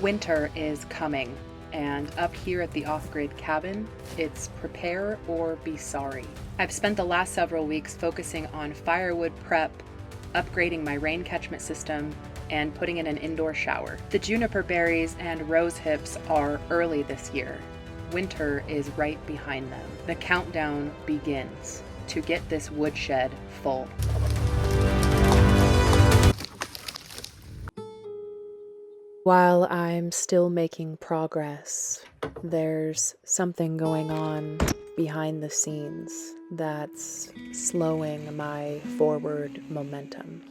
Winter is coming, and up here at the off-grid cabin, it's prepare or be sorry. I've spent the last several weeks focusing on firewood prep, upgrading my rain catchment system, and putting in an indoor shower. The juniper berries and rose hips are early this year. Winter is right behind them. The countdown begins to get this woodshed full. While I'm still making progress, there's something going on behind the scenes that's slowing my forward momentum.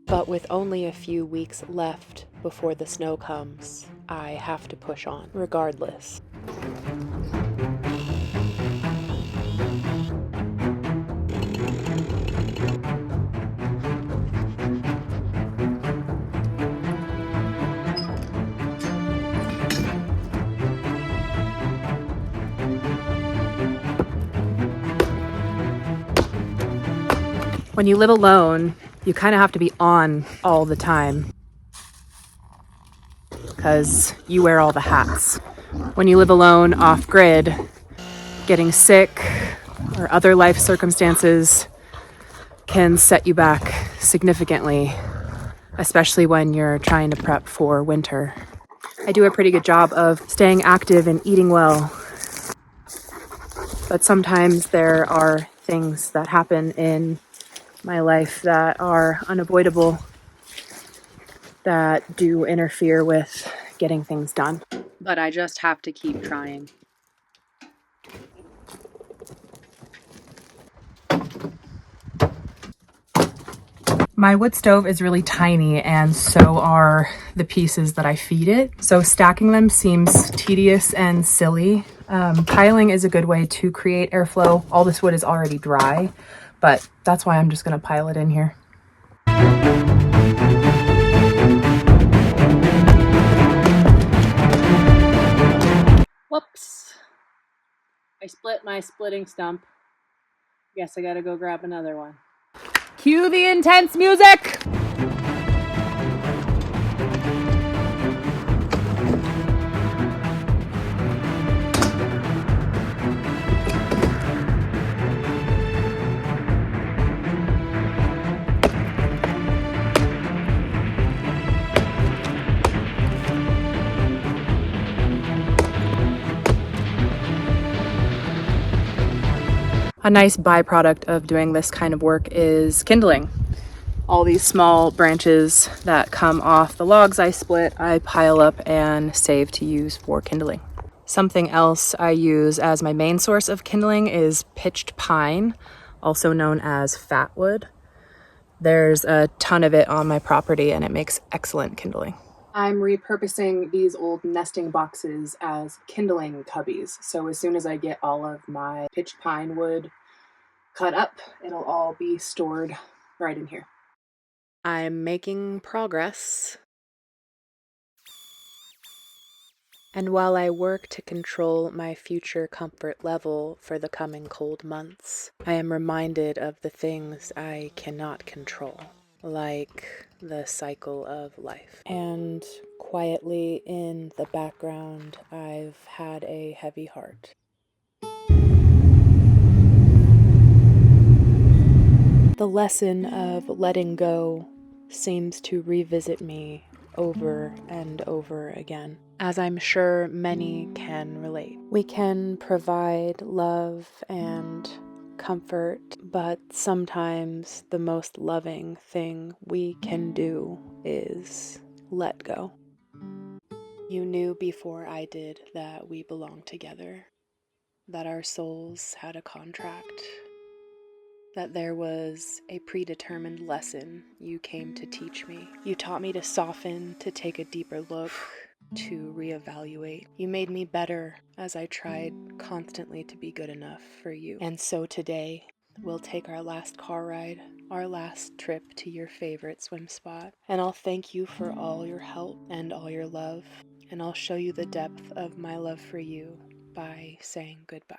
But with only a few weeks left before the snow comes, I have to push on, regardless. When you live alone, you kind of have to be on all the time because you wear all the hats. When you live alone off-grid, getting sick or other life circumstances can set you back significantly, especially when you're trying to prep for winter. I do a pretty good job of staying active and eating well, but sometimes there are things that happen in my life that are unavoidable, that do interfere with getting things done. But I just have to keep trying. My wood stove is really tiny, and so are the pieces that I feed it. So stacking them seems tedious and silly. Piling is a good way to create airflow. All this wood is already dry, but that's why I'm just gonna pile it in here. Whoops. I split my splitting stump. Guess I gotta go grab another one. Cue the intense music! A nice byproduct of doing this kind of work is kindling. All these small branches that come off the logs I split, I pile up and save to use for kindling. Something else I use as my main source of kindling is pitched pine, also known as fatwood. There's a ton of it on my property and it makes excellent kindling. I'm repurposing these old nesting boxes as kindling cubbies. So as soon as I get all of my pitched pine wood cut up, it'll all be stored right in here. I'm making progress. And while I work to control my future comfort level for the coming cold months, I am reminded of the things I cannot control, like the cycle of life. And quietly in the background, I've had a heavy heart. The lesson of letting go seems to revisit me over and over again, as I'm sure many can relate. We can provide love and comfort, but sometimes the most loving thing we can do is let go. You knew before I did that we belonged together, that our souls had a contract, that there was a predetermined lesson you came to teach me. You taught me to soften, to take a deeper look, to reevaluate. You made me better as I tried constantly to be good enough for you. And so today, we'll take our last car ride, our last trip to your favorite swim spot. And I'll thank you for all your help and all your love. And I'll show you the depth of my love for you by saying goodbye.